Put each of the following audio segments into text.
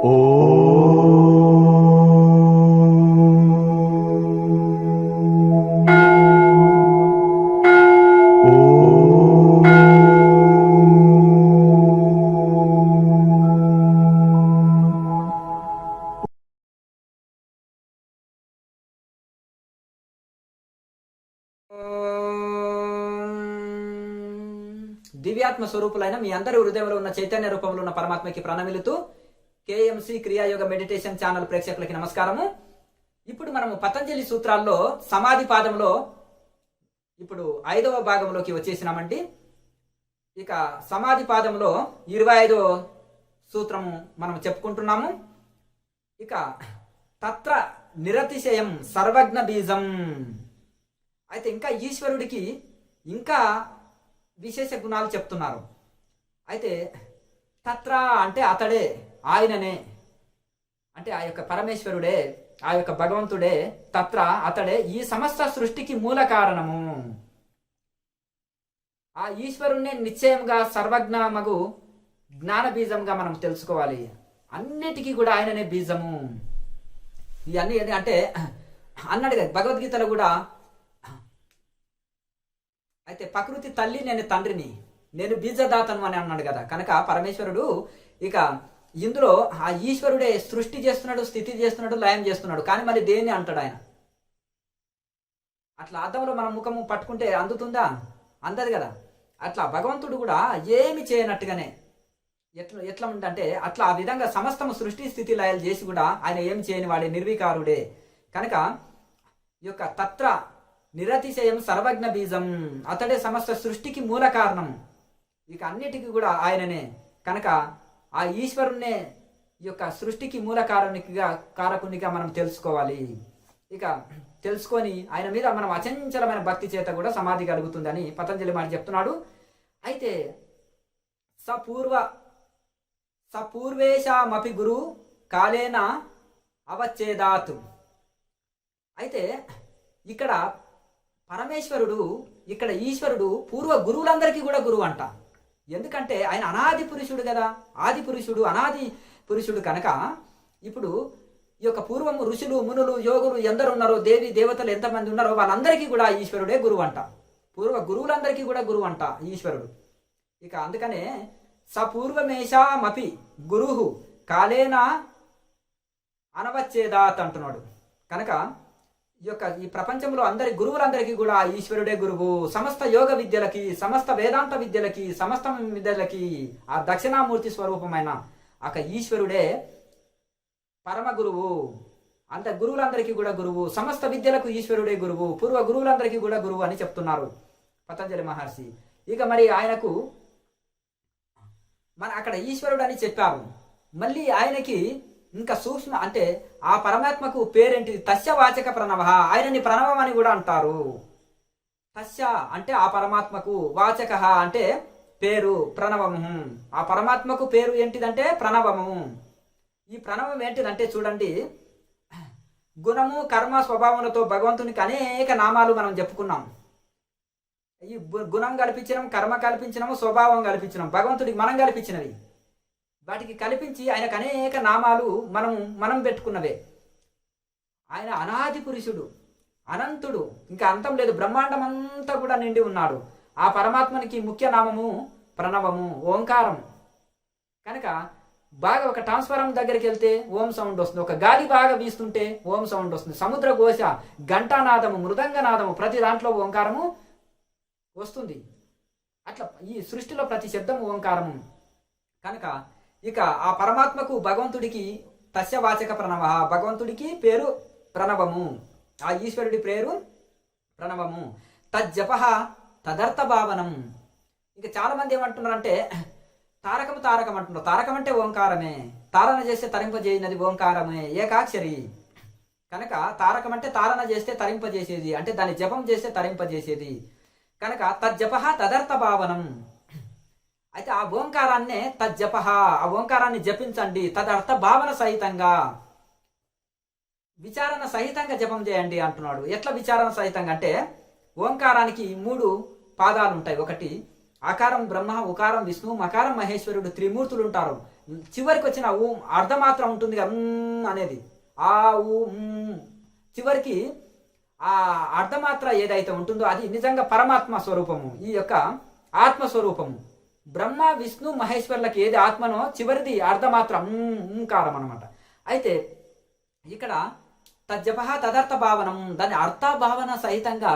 దివ్యాత్మ స్వరూపులైన మీ అందరి హృదయంలో ఉన్న చైతన్య రూపంలో ఉన్న పరమాత్మకి ప్రణమిలుతూ కేఎంసి క్రియాయోగ మెడిటేషన్ ఛానల్ ప్రేక్షకులకి నమస్కారము. ఇప్పుడు మనము పతంజలి సూత్రాల్లో సమాధి పాదంలో ఇప్పుడు 5వ భాగంలోకి వచ్చేసినామండి. ఇక సమాధి పాదంలో 25వ సూత్రము మనం చెప్పుకుంటున్నాము. ఇక తత్ర నిరతిశయం సర్వజ్ఞ బీజం. అయితే ఇంకా ఈశ్వరుడికి ఇంకా విశేష గుణాలు చెప్తున్నారు. అయితే తత్ర అంటే అతడే, ఆయననే, అంటే ఆ యొక్క పరమేశ్వరుడే, ఆ యొక్క భగవంతుడే, తత్ర అతడే ఈ సమస్త సృష్టికి మూల కారణము. ఆ ఈశ్వరుణ్ణే నిశ్చయంగా సర్వజ్ఞమగు జ్ఞాన బీజంగా మనం తెలుసుకోవాలి. అన్నిటికీ కూడా ఆయననే బీజము. ఇవన్నీ అంటే అన్నాడు కదా భగవద్గీతలో కూడా. అయితే ప్రకృతి తల్లి, నేను తండ్రిని, నేను బీజదాతను అని అన్నాడు కదా. కనుక పరమేశ్వరుడు ఇక ఇందులో ఆ ఈశ్వరుడే సృష్టి చేస్తున్నాడు, స్థితి చేస్తున్నాడు, లయం చేస్తున్నాడు. కానీ మరి దేన్ని అంటాడు ఆయన? అట్లా అద్దంలో మనం ముఖము పట్టుకుంటే అందుతుందా? అందదు కదా. అట్లా భగవంతుడు కూడా ఏమి చేయనట్టుగానే ఎట్లా ఉందంటే అట్లా ఆ విధంగా సమస్తము సృష్టి స్థితి లయాలు చేసి కూడా ఆయన ఏమి చేయని వాడే, నిర్వికారుడే. కనుక ఈ యొక్క తత్ర నిరతిశయం సర్వజ్ఞ బీజం, అతడే సమస్త సృష్టికి మూల కారణం. ఇక అన్నిటికీ కూడా ఆయననే. కనుక ఆ ఈశ్వరుణ్ణే ఈ యొక్క సృష్టికి మూల కారకునిగా మనం తెలుసుకోవాలి. ఇక తెలుసుకొని ఆయన మీద మనం అచంచలమైన భక్తి చేత కూడా సమాధి కలుగుతుందని పతంజలి మాట చెప్తున్నాడు. అయితే సపూర్వేశామపి గురు కాలేన అవచ్చేదాత్. అయితే ఇక్కడ పరమేశ్వరుడు, ఇక్కడ ఈశ్వరుడు పూర్వ గురువులందరికీ కూడా గురువు అంట. ఎందుకంటే ఆయన అనాది పురుషుడు కదా, ఆది పురుషుడు, అనాది పురుషుడు. కనుక ఇప్పుడు ఈ యొక్క పూర్వము ఋషులు, మునులు, యోగులు ఎందరు ఉన్నారో, దేవి దేవతలు ఎంతమంది ఉన్నారో వాళ్ళందరికీ కూడా ఈశ్వరుడే గురువు అంట. పూర్వ గురువులందరికీ కూడా గురువు అంట ఈశ్వరుడు. ఇక అందుకనే సపూర్వమేషామపి గురుహు కాలేన అనవచ్చేదాత్ అంటున్నాడు. కనుక ఈ ప్రపంచంలో అందరి గురువులందరికీ కూడా ఈశ్వరుడే గురువు. సమస్త యోగ విద్యలకి, సమస్త వేదాంత విద్యలకి, సమస్త విద్యలకి ఆ దక్షిణామూర్తి స్వరూపమైన ఒక ఈశ్వరుడే పరమ గురువు. అంత గురువులందరికీ కూడా గురువు, సమస్త విద్యలకు ఈశ్వరుడే గురువు, పూర్వ గురువులందరికీ కూడా గురువు అని చెప్తున్నారు పతంజలి మహర్షి. ఇక మరి ఆయనకు మన అక్కడ ఈశ్వరుడు అని చెప్పారు. మళ్ళీ ఆయనకి ఇంకా సూక్ష్మ అంటే ఆ పరమాత్మకు పేరేంటి? తస్య వాచక ప్రణవ. ఆయనని ప్రణవం అని కూడా అంటారు. తస్య అంటే ఆ పరమాత్మకు, వాచక అంటే పేరు, ప్రణవము. ఆ పరమాత్మకు పేరు ఏంటిదంటే ప్రణవము. ఈ ప్రణవం ఏంటిదంటే చూడండి, గుణము కర్మ స్వభావములతో భగవంతునికి అనేక నామాలు మనం చెప్పుకున్నాం. ఈ గుణం కల్పించడం, కర్మ కల్పించడము, స్వభావం కల్పించడం భగవంతుడికి మనం కల్పించినవి. వాటికి కల్పించి ఆయనకు అనేక నామాలు మనం పెట్టుకున్నవే. ఆయన అనాది పురుషుడు, అనంతుడు, ఇంకా అంతం లేదు, బ్రహ్మాండం అంతా కూడా నిండి ఉన్నాడు. ఆ పరమాత్మనికి ముఖ్య నామము ప్రణవము, ఓంకారం. కనుక బాగా ఒక ట్రాన్స్ఫారం దగ్గరికి వెళ్తే ఓం సౌండ్ వస్తుంది, ఒక గాలి బాగా వీస్తుంటే ఓం సౌండ్ వస్తుంది, సముద్ర ఘోష, ఘంటానాదము, మృదంగనాదము, ప్రతి దాంట్లో ఓంకారము వస్తుంది. అట్లా ఈ సృష్టిలో ప్రతి శబ్దము ఓంకారము. కనుక ఇక ఆ పరమాత్మకు, భగవంతుడికి తస్య వాచక ప్రణవ, భగవంతుడికి పేరు ప్రణవము, ఆ ఈశ్వరుడి పేరు ప్రణవము. తజ్జప తదర్థ భావనం. ఇక చాలా మంది ఏమంటున్నారంటే తారకం అంటున్నారు. తారకం అంటే ఓంకారమే, తారణ చేస్తే తరింపజేయనది ఓంకారమే, ఏకాక్షరి. కనుక తారకం అంటే తారణ చేస్తే తరింపజేసేది, అంటే దాన్ని జపం చేస్తే తరింపజేసేది. కనుక తజ్జప తదర్థ భావనం. అయితే ఆ ఓంకారాన్నే తజ్జప, ఆ ఓంకారాన్ని జపించండి, తదర్థ భావన సహితంగా, విచారణ సహితంగా జపం చేయండి అంటున్నాడు. ఎట్లా విచారణ సహితంగా అంటే ఓంకారానికి 3 పాదాలు ఉంటాయి. ఒకటి ఆకారం బ్రహ్మ, ఉకారం విష్ణు, మకారం మహేశ్వరుడు, త్రిమూర్తులు ఉంటారు. చివరికి వచ్చిన ఊ అర్ధమాత్రం ఉంటుంది కదా అనేది ఆ ఊ చివరికి ఆ అర్ధమాత్ర ఏదైతే ఉంటుందో అది నిజంగా పరమాత్మ స్వరూపము, ఈ యొక్క ఆత్మస్వరూపము. బ్రహ్మ విష్ణు మహేశ్వర్లకి ఏది ఆత్మనో చివరిది అర్ధమాత్ర ఓంకారం అనమాట. అయితే ఇక్కడ తజ్జప తదర్థ భావనం, దాని అర్థభావన సహితంగా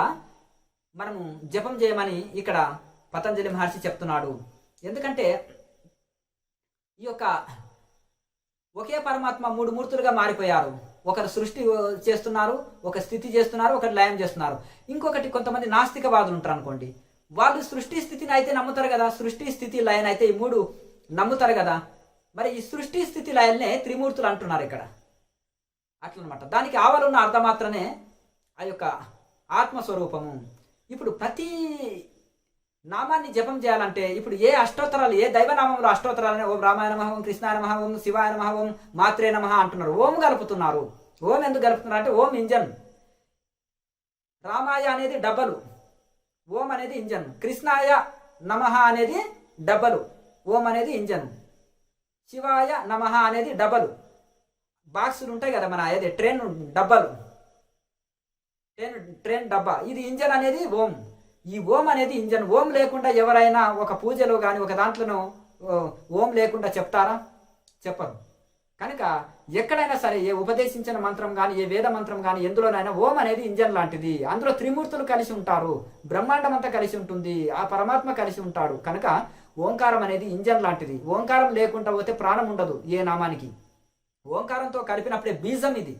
మనము జపం చేయమని ఇక్కడ పతంజలి మహర్షి చెప్తున్నాడు. ఎందుకంటే ఈ యొక్క ఒకే పరమాత్మ మూడు మూర్తులుగా మారిపోయారు. ఒకరు సృష్టి చేస్తున్నారు, ఒక స్థితి చేస్తున్నారు, ఒకరు లయం చేస్తున్నారు. ఇంకొకటి కొంతమంది నాస్తికవాదులు ఉంటారు అనుకోండి, వాళ్ళు సృష్టి స్థితిని అయితే నమ్ముతారు కదా, సృష్టి స్థితి లయన్ అయితే ఈ మూడు నమ్ముతారు కదా. మరి ఈ సృష్టి స్థితి లయన్నే త్రిమూర్తులు అంటున్నారు ఇక్కడ అట్లనమాట. దానికి ఆవలున్న అర్థమాత్రనే ఆ యొక్క ఆత్మస్వరూపము. ఇప్పుడు ప్రతి నామాన్ని జపం చేయాలంటే ఇప్పుడు ఏ అష్టోత్తరాలు, ఏ దైవనామంలో అష్టోత్తరాలని ఓం రామాయ నమః, ఓం కృష్ణాయ నమః, ఓం శివాయ నమః, ఓం మాత్రే నమః అంటున్నారు. ఓం కలుపుతున్నారు. ఓం ఎందుకు కలుపుతున్నారు అంటే ఓం ఇంజన్, రామాయ అనేది డబ్బలు, ఓం అనేది ఇంజన్, కృష్ణాయ నమః అనేది డబ్బలు, ఓం అనేది ఇంజన్, శివాయ నమః అనేది డబ్బలు. బాక్సులు ఉంటాయి కదా మన అదే ట్రైన్ డబ్బాలు, ట్రైన్ డబ్బా, ఇది ఇంజన్ అనేది ఓం. ఈ ఓం అనేది ఇంజన్. ఓం లేకుండా ఎవరైనా ఒక పూజలో కానీ ఒక దాంట్లోనో ఓం లేకుండా చెప్తారా? చెప్పరు. కనుక ఎక్కడైనా సరే ఏ ఉపదేశించిన మంత్రం కానీ ఏ వేద మంత్రం కానీ ఎందులోనైనా ఓం అనేది ఇంజన్ లాంటిది. అందులో త్రిమూర్తులు కలిసి ఉంటారు, బ్రహ్మాండం అంతా కలిసి ఉంటుంది, ఆ పరమాత్మ కలిసి ఉంటాడు. కనుక ఓంకారం అనేది ఇంజన్ లాంటిది. ఓంకారం లేకుండా పోతే ప్రాణం ఉండదు ఏ నామానికి. ఓంకారంతో కలిపినప్పుడే బీజం ఇది.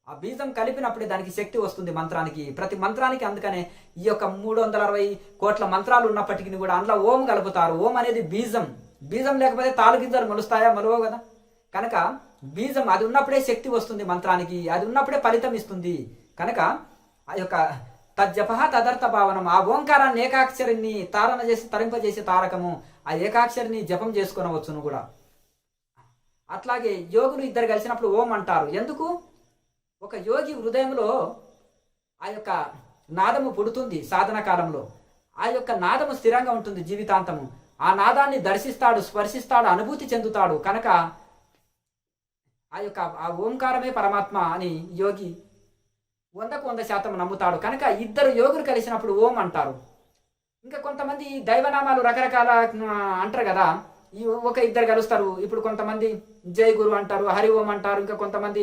ఆ బీజం కలిపినప్పుడే దానికి శక్తి వస్తుంది మంత్రానికి, ప్రతి మంత్రానికి. అందుకనే ఈ యొక్క 360 కోట్ల మంత్రాలు ఉన్నప్పటికీ కూడా అందులో ఓం కలుపుతారు. ఓం అనేది బీజం. బీజం లేకపోతే తాలు గింజలు మొలుస్తాయా? మొలవవు కదా. కనుక బీజం అది ఉన్నప్పుడే శక్తి వస్తుంది మంత్రానికి, అది ఉన్నప్పుడే ఫలితం ఇస్తుంది. కనుక ఆ యొక్క తజ్జప తదర్థ భావనం, ఆ ఓంకారాన్ని ఏకాక్షరిని తారణ చేసి తరింపజేసే తారకము, ఆ ఏకాక్షరిని జపం చేసుకునవచ్చును కూడా. అట్లాగే యోగులు ఇద్దరు కలిసినప్పుడు ఓం అంటారు. ఎందుకు? ఒక యోగి హృదయంలో ఆ యొక్క నాదము పుడుతుంది సాధన కాలంలో. ఆ యొక్క నాదము స్థిరంగా ఉంటుంది జీవితాంతము. ఆ నాదాన్ని దర్శిస్తాడు, స్పర్శిస్తాడు, అనుభూతి చెందుతాడు. కనుక ఆ ఓంకారమే పరమాత్మ అని యోగి 100% నమ్ముతాడు. కనుక ఇద్దరు యోగులు కలిసినప్పుడు ఓం అంటారు. ఇంకా కొంతమంది దైవనామాలు రకరకాల అంటారు కదా, ఈ ఒక ఇద్దరు కలుస్తారు. ఇప్పుడు కొంతమంది జై గురు అంటారు, హరి ఓం అంటారు, ఇంకా కొంతమంది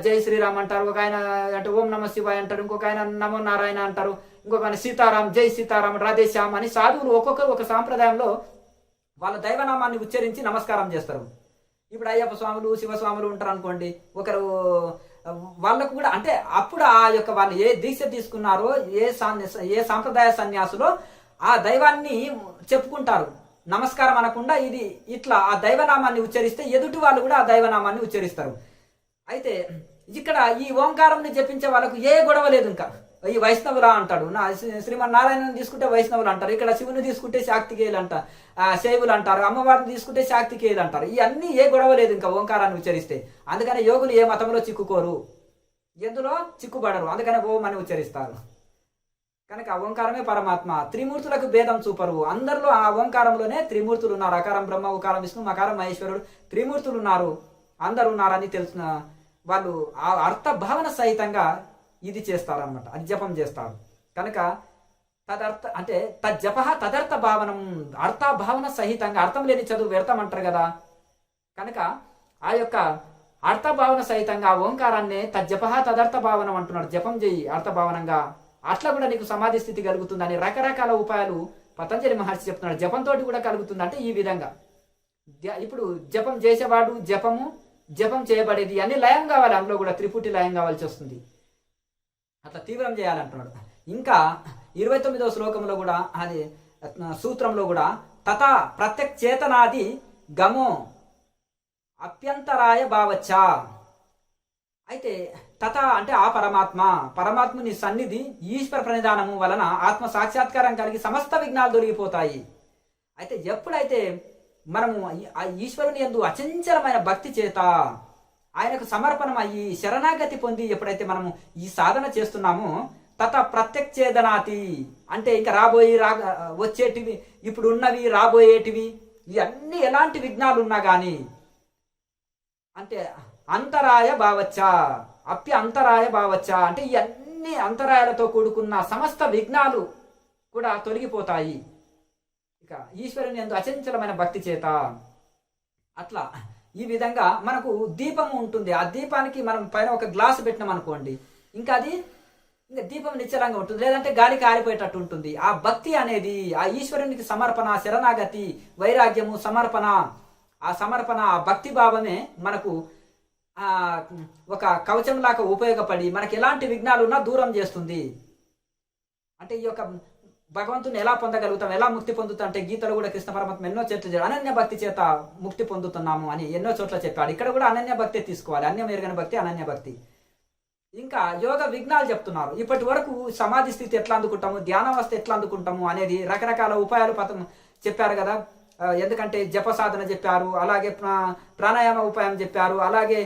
జై శ్రీరామ్ అంటారు, ఒక ఆయన అంటే ఓం నమ శివాయ అంటారు, ఇంకొక ఆయన నమో నారాయణ అంటారు, ఇంకొక ఆయన సీతారాం జై సీతారాం రాధేశ్యామ్ అని సాధువులు ఒక్కొక్కరు ఒక సాంప్రదాయంలో వాళ్ళ దైవనామాన్ని ఉచ్చరించి నమస్కారం చేస్తారు. ఇప్పుడు అయ్యప్ప స్వాములు శివస్వాములు ఉంటారు అనుకోండి, ఒకరు వాళ్ళకు కూడా అంటే అప్పుడు ఆ యొక్క వాళ్ళు ఏ దీక్ష తీసుకున్నారో ఏ సాంప్రదాయ సన్యాసులో ఆ దైవాన్ని చెప్పుకుంటారు. నమస్కారం అనకుండా ఇది ఇట్లా ఆ దైవనామాన్ని ఉచ్చరిస్తే ఎదుటి వాళ్ళు కూడా ఆ దైవనామాన్ని ఉచ్చరిస్తారు. అయితే ఇక్కడ ఈ ఓంకారంని జపించే వాళ్ళకు ఏ గొడవ లేదు. ఇంకా ఈ వైష్ణవులా అంటాడు, శ్రీమన్నారాయణని తీసుకుంటే వైష్ణవులు అంటారు, ఇక్కడ శివుని తీసుకుంటే శాక్తికేయులు అంట, శైవులు అంటారు, అమ్మవారిని తీసుకుంటే శాక్తికేయులు అంటారు. ఇవన్నీ ఏ గొడవ లేదు ఇంకా ఓంకారాన్ని ఉచ్చరిస్తే. అందుకని యోగులు ఏ మతంలో చిక్కుకోరు, ఎందులో చిక్కుబడరు, అందుకనే ఓం అని ఉచ్చరిస్తారు. కనుక ఓంకారమే పరమాత్మ. త్రిమూర్తులకు భేదం చూపరు. అందరిలో ఆ ఓంకారంలోనే త్రిమూర్తులు ఉన్నారు. అకారం బ్రహ్మ, ఉకారం విష్ణు, మకారం మహేశ్వరుడు, త్రిమూర్తులు ఉన్నారు, అందరు ఉన్నారని తెలిసిన వాళ్ళు ఆ అర్థ భావన సహితంగా ఇది చేస్తారనమాట, అది జపం చేస్తారు. కనుక తదర్థ అంటే తజ్జప తదర్థ భావనం, అర్థ భావన సహితంగా. అర్థం లేని చదువు వ్యర్థం అంటారు కదా. కనుక ఆ యొక్క అర్థ భావన సహితంగా ఓంకారాన్నే తజ్జప తదర్థ భావనం అంటున్నాడు. జపం చేయి అర్థభావనంగా, అట్లా కూడా నీకు సమాధి స్థితి కలుగుతుందని రకరకాల ఉపాయాలు పతంజలి మహర్షి చెప్తున్నాడు. జపంతో కూడా కలుగుతుంది అంటే ఈ విధంగా. ఇప్పుడు జపం చేసేవాడు, జపం చేయబడేది అన్ని లయం కావాలి, అందులో కూడా త్రిపుటి లయం కావాల్సి వస్తుంది. అట్లా తీవ్రం చేయాలంటున్నాడు. ఇంకా 29వ శ్లోకంలో కూడా అది సూత్రంలో కూడా తథా ప్రత్యక్ చేతనాది గమో అభ్యంతరాయ భావచ్చ. అయితే తథ అంటే ఆ పరమాత్ముని సన్నిధి ఈశ్వర ప్రణిధానము వలన ఆత్మ సాక్షాత్కారం కలిగి సమస్త విఘ్నాలు దొరికిపోతాయి. అయితే ఎప్పుడైతే మనము ఆ ఈశ్వరుని యందు అచంచలమైన భక్తి చేత ఆయనకు సమర్పణం అయ్యి శరణాగతి పొంది ఎప్పుడైతే మనము ఈ సాధన చేస్తున్నామో తథ ప్రత్యక్షేదనాతి అంటే ఇంకా వచ్చేటివి, ఇప్పుడు ఉన్నవి, రాబోయేటివి, ఇవన్నీ ఎలాంటి విఘ్నాలు ఉన్నా కానీ అంటే అంతరాయ భావచ్చ, అంతరాయ భావచ్చ అంటే ఈ అన్ని అంతరాయాలతో కూడుకున్న సమస్త విఘ్నాలు కూడా తొలగిపోతాయి ఇక ఈశ్వరుని యందు అచంచలమైన భక్తి చేత. అట్లా ఈ విధంగా మనకు దీపము ఉంటుంది. ఆ దీపానికి మనం పైన ఒక గ్లాసు పెట్టినాం అనుకోండి, ఇంకా అది ఇంకా దీపం నిశ్చలంగా ఉంటుంది, లేదంటే గాలికి ఆరిపోయేటట్టు ఉంటుంది. ఆ భక్తి అనేది ఆ ఈశ్వరునికి సమర్పణ, శరణాగతి, వైరాగ్యము, సమర్పణ, ఆ భక్తి భావమే మనకు ఒక కవచంలాగా ఉపయోగపడి మనకి ఎలాంటి విఘ్నాలు ఉన్నా దూరం చేస్తుంది. అంటే ఈ యొక్క భగవంతుని ఎలా పొందగలుగుతాం, ఎలా ముక్తి పొందుతాం అంటే గీతలో కూడా కృష్ణ పరమాత్మ ఎన్నో చోట్ల అనన్య భక్తి చేత ముక్తి పొందుతున్నాము అని ఎన్నో చోట్ల చెప్పాడు. ఇక్కడ కూడా అనన్య భక్తి తీసుకోవాలి. అన్యం ఎరగని భక్తి అనన్య భక్తి. ఇంకా యోగ విఘ్నాలు చెప్తున్నారు. ఇప్పటి వరకు సమాధి స్థితి ఎట్లా అందుకుంటాము, ధ్యానావస్థ ఎట్లా అందుకుంటాము అనేది రకరకాల ఉపాయాలు చెప్పారు కదా. ఎందుకంటే జప సాధన చెప్పారు, అలాగే ప్రాణాయామ ఉపాయం చెప్పారు, అలాగే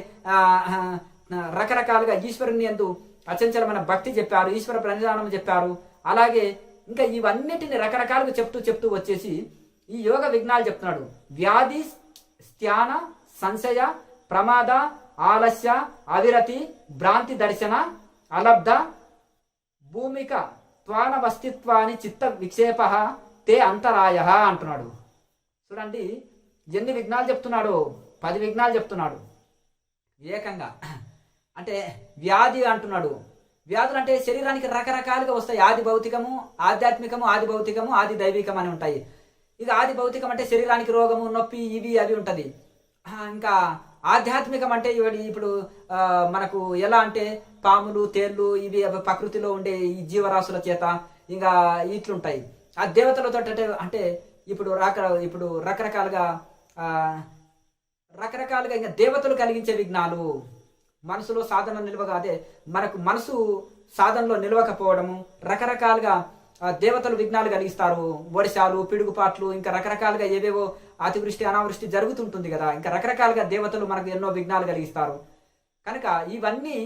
రకరకాలుగా ఈశ్వరుని యందు అచంచలమైన భక్తి చెప్పారు, ఈశ్వర ప్రణిధానం చెప్పారు. అలాగే ఇంకా ఇవన్నిటిని రకరకాలుగా చెప్తూ వచ్చేసి ఈ యోగ విఘ్నాలు చెప్తున్నాడు. వ్యాధి, స్థాన, సంశయ, ప్రమాద, ఆలస్య, అవిరతి, భ్రాంతి దర్శన, అలబ్ధ, భూమిక, త్వానవస్తిత్వాని చిత్త విక్షేప తే అంతరాయ అంటున్నాడు. చూడండి ఎన్ని విఘ్నాలు చెప్తున్నాడు, 10 విఘ్నాలు చెప్తున్నాడు ఏకంగా. అంటే వ్యాధి అంటున్నాడు. వ్యాధులు అంటే శరీరానికి రకరకాలుగా వస్తాయి. ఆది భౌతికము, ఆధ్యాత్మికము, ఆది భౌతికము, ఆది దైవికం అని ఉంటాయి. ఇక ఆది భౌతికం అంటే శరీరానికి రోగము, నొప్పి, ఇవి అవి ఉంటుంది. ఇంకా ఆధ్యాత్మికం అంటే ఇప్పుడు మనకు ఎలా అంటే పాములు, తేళ్లు, ఇవి ప్రకృతిలో ఉండే ఈ జీవరాశుల చేత ఇంకా ఇట్లుంటాయి. ఆ దేవతలతో అంటే ఇప్పుడు రకరకాలుగా ఇంకా దేవతలు కలిగించే విఘ్నాలు, మనసులో సాధన నిలవగా అదే మనకు మనసు సాధనలో నిలవకపోవడము, రకరకాలుగా దేవతలు విఘ్నాలు కలిగిస్తారు. వర్షాలు, పిడుగుపాట్లు, ఇంకా రకరకాలుగా ఏవేవో అతివృష్టి, అనావృష్టి జరుగుతుంటుంది కదా. ఇంకా రకరకాలుగా దేవతలు మనకు ఎన్నో విఘ్నాలు కలిగిస్తారు. కనుక ఇవన్నీ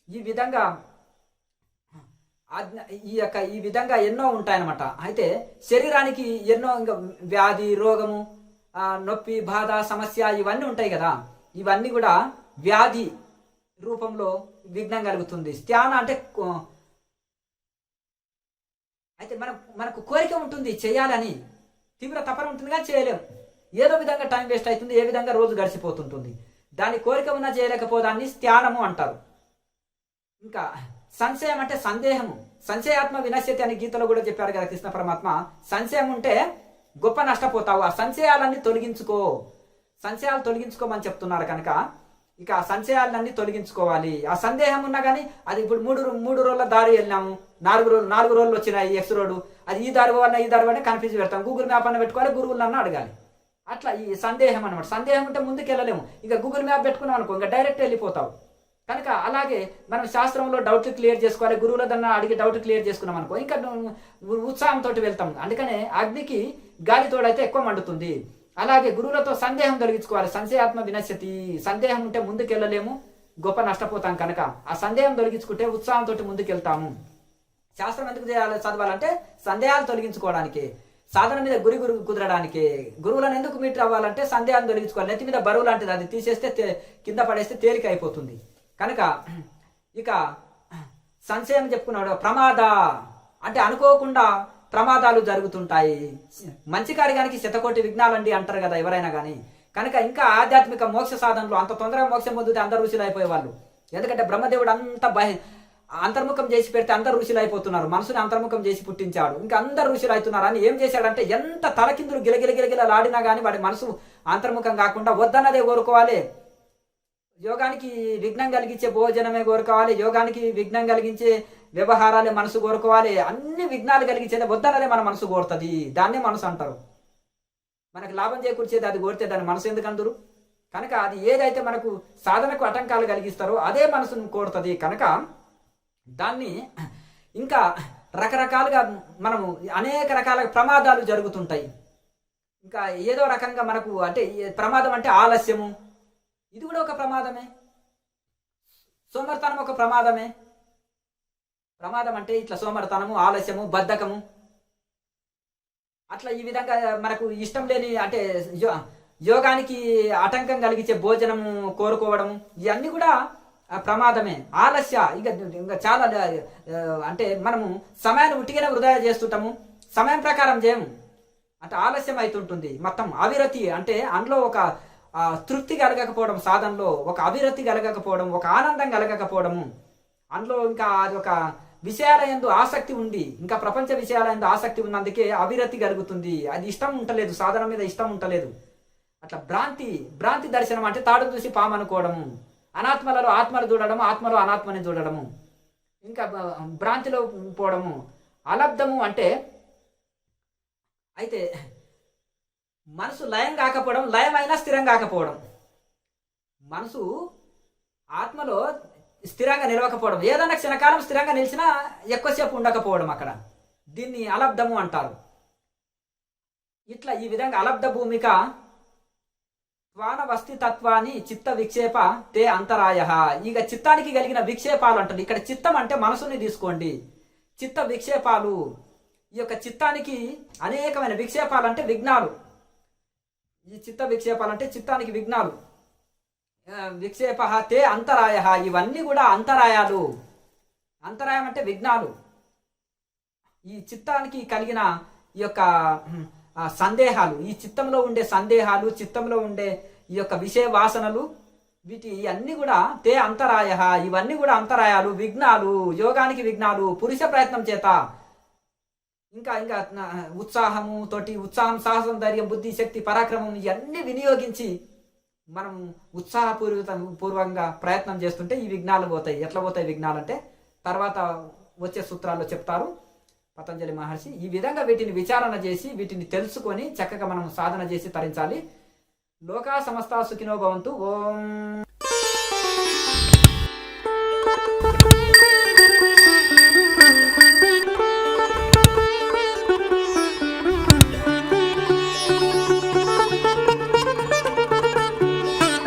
ఈ విధంగా ఎన్నో ఉంటాయన్నమాట. అయితే శరీరానికి ఎన్నో ఇంకా వ్యాధి, రోగము, నొప్పి, బాధ, సమస్య ఇవన్నీ ఉంటాయి కదా. ఇవన్నీ కూడా వ్యాధి రూపంలో విఘ్నం కలుగుతుంది. స్థాన అంటే అయితే మనకు కోరిక ఉంటుంది చేయాలని, తీవ్ర తపన ఉంటుంది కానీ చేయలేం. ఏదో విధంగా టైం వేస్ట్ అవుతుంది, ఏ విధంగా రోజు గడిచిపోతుంటుంది. దాని కోరిక ఉన్నా చేయలేకపోదాన్ని స్థానము అంటారు. ఇంకా సంశయం అంటే సందేహము, సంశయాత్మ వినశ్యతి అని గీతలో కూడా చెప్పారు కదా కృష్ణ పరమాత్మ. సంశయం ఉంటే గొప్ప నష్టపోతావు. ఆ సంశయాలన్నీ సంశయాలు తొలగించుకోమని చెప్తున్నారు. కనుక ఇక ఆ సంశయాలన్నీ తొలగించుకోవాలి. ఆ సందేహం ఉన్నా కానీ అది ఇప్పుడు మూడు రోజుల దారి వెళ్ళినాము, 4 రోజులు వచ్చినాయి ఎక్స్ రోడ్డు, అది ఈ దారి వల్ల కన్ఫ్యూజ్ పెడతాం. గూగుల్ మ్యాప్ అన్న పెట్టుకోవాలి, గురువులన్నా అడగాలి. అట్లా ఈ సందేహం అనమాట. సందేహం ఉంటే ముందుకు వెళ్ళలేము. ఇక గూగుల్ మ్యాప్ పెట్టుకున్నాం అనుకో ఇంకా డైరెక్ట్ వెళ్ళిపోతావు. కనుక అలాగే మనం శాస్త్రంలో డౌట్లు క్లియర్ చేసుకోవాలి. గురువులదన్నా అడిగి డౌట్ క్లియర్ చేసుకున్నాం అనుకో ఇంకా ఉత్సాహంతో వెళ్తాం. అందుకనే అగ్నికి గాలి తోడైతే ఎక్కువ మండుతుంది. అలాగే గురువులతో సందేహం తొలగించుకోవాలి. సంశయాత్మ వినశ్యతి. సందేహం ఉంటే ముందుకు వెళ్ళలేము, గొప్ప నష్టపోతాం. కనుక ఆ సందేహం తొలగించుకుంటే ఉత్సాహంతో ముందుకు వెళ్తాము. శాస్త్రం ఎందుకు చదవాలంటే సందేహాలు తొలగించుకోవడానికి, సాధన మీద గురి కుదరడానికి. గురువులను ఎందుకు మీటర్ అవ్వాలంటే సందేహాన్ని తొలగించుకోవాలి. నెత్తి మీద బరువు లాంటిది, అది తీసేస్తే కింద పడేస్తే తేలిక అయిపోతుంది. కనుక ఇక సంశయం చెప్పుకున్నాడు. ప్రమాద అంటే అనుకోకుండా ప్రమాదాలు జరుగుతుంటాయి. మంచి కార్యానికి శతకోటి విఘ్నాలండి అంటారు కదా ఎవరైనా కానీ. కనుక ఇంకా ఆధ్యాత్మిక మోక్ష సాధనలో అంత తొందరగా మోక్షం పొందితే అందరు ఋషులు అయిపోయేవాళ్ళు. ఎందుకంటే బ్రహ్మదేవుడు అంత అంతర్ముఖం చేసి పెడితే అందరు ఋషులు అయిపోతున్నారు. మనసుని అంతర్ముఖం చేసి పుట్టించాడు, ఇంకా అందరు ఋషులు అవుతున్నారు. అని ఏం చేశాడంటే ఎంత తలకిందులు గిలగిలలాడినా కానీ వాడి మనసు అంతర్ముఖం కాకుండా వద్దన్నదే కోరుకోవాలి. యోగానికి విఘ్నం కలిగించే భోజనమే కోరుకోవాలి, యోగానికి విఘ్నం కలిగించే వ్యవహారాలే మనసు కోరుకోవాలి. అన్ని విఘ్నాలు కలిగించేది వద్దనదే మన మనసు కోరుతుంది. దాన్నే మనసు అంటారు. మనకు లాభం చేకూర్చేది అది కోరితే దాన్ని మనసు ఎందుకు అందరు? కనుక అది ఏదైతే మనకు సాధనకు ఆటంకాలు కలిగిస్తారో అదే మనసును కోరుతుంది. కనుక దాన్ని ఇంకా రకరకాలుగా మనము అనేక రకాల ప్రమాదాలు జరుగుతుంటాయి. ఇంకా ఏదో రకంగా మనకు అంటే ప్రమాదం అంటే ఆలస్యము, ఇది కూడా ఒక ప్రమాదమే. సోమర్తనం ఒక ప్రమాదమే. ప్రమాదం అంటే ఇట్లా సోమర్తనము, ఆలస్యము, బద్ధకము, అట్లా ఈ విధంగా మనకు ఇష్టం లేని అంటే యోగానికి ఆటంకం కలిగించే భోజనము కోరుకోవడము ఇవన్నీ కూడా ప్రమాదమే. ఆలస్య ఇంకా చాలా అంటే మనము సమయాన్ని ఉట్టిగానే వృధా చేస్తుంటాము, సమయం ప్రకారం చేయము, అంటే ఆలస్యం అవుతుంటుంది. మొత్తం అవిరతి అంటే అందులో ఒక తృప్తి కలగకపోవడం, సాధనలో ఒక అవిరతి కలగకపోవడం, ఒక ఆనందం కలగకపోవడము, అందులో ఇంకా అది ఒక విషయాల యందు ఆసక్తి ఉండి, ఇంకా ప్రపంచ విషయాల యందు ఆసక్తి ఉన్నందుకే అవిరతి కలుగుతుంది. అది ఇష్టం ఉంటలేదు, సాధన మీద ఇష్టం ఉంటలేదు. అట్లా భ్రాంతి దర్శనం అంటే తాడు చూసి పాము అనుకోవడము, అనాత్మలలో ఆత్మలు చూడడము, ఆత్మలో అనాత్మని చూడడము, ఇంకా భ్రాంతిలో పోవడము. అలబ్ధము అంటే అయితే మనసు లయం కాకపోవడం, లయమైనా స్థిరం కాకపోవడం, మనసు ఆత్మలో స్థిరంగా నిలవకపోవడం, ఏదైనా క్షణకాలం స్థిరంగా నిలిచినా ఎక్కువసేపు ఉండకపోవడం, అక్కడ దీన్ని అలబ్ధము అంటారు. ఇట్లా ఈ విధంగా అలబ్ధ భూమిక త్వానవస్థితత్వాన్ని చిత్త విక్షేప తే అంతరాయ. ఇక చిత్తానికి కలిగిన విక్షేపాలు అంటారు. ఇక్కడ చిత్తం అంటే మనసుని తీసుకోండి, చిత్త విక్షేపాలు. ఈ యొక్క చిత్తానికి అనేకమైన విక్షేపాలు అంటే విఘ్నాలు. ఈ చిత్త విక్షేపాలు అంటే చిత్తానికి విఘ్నాలు. విక్షేప తే అంతరాయ, ఇవన్నీ కూడా అంతరాయాలు. అంతరాయం అంటే విఘ్నాలు. ఈ చిత్తానికి కలిగిన ఈ యొక్క సందేహాలు, ఈ చిత్తంలో ఉండే సందేహాలు, చిత్తంలో ఉండే ఈ యొక్క విషయ వాసనలు, వీటి అన్ని కూడా తే అంతరాయ, ఇవన్నీ కూడా అంతరాయాలు, విఘ్నాలు, యోగానికి విఘ్నాలు. పురుష ప్రయత్నం చేత ఇంకా ఇంకా ఉత్సాహము తోటి, ఉత్సాహం, సాహసం, ధైర్యం, బుద్ధి, శక్తి, పరాక్రమం ఇవన్నీ వినియోగించి మనం పూర్వంగా ప్రయత్నం చేస్తుంటే ఈ విఘ్నాలు పోతాయి. ఎట్లా పోతాయి విఘ్నాలు అంటే తర్వాత వచ్చే సూత్రాల్లో చెప్తారు పతంజలి మహర్షి. ఈ విధంగా వీటిని విచారణ చేసి వీటిని తెలుసుకొని చక్కగా మనం సాధన చేసి తరించాలి. లోకా సమస్త సుఖినో భవంతు. ఓం.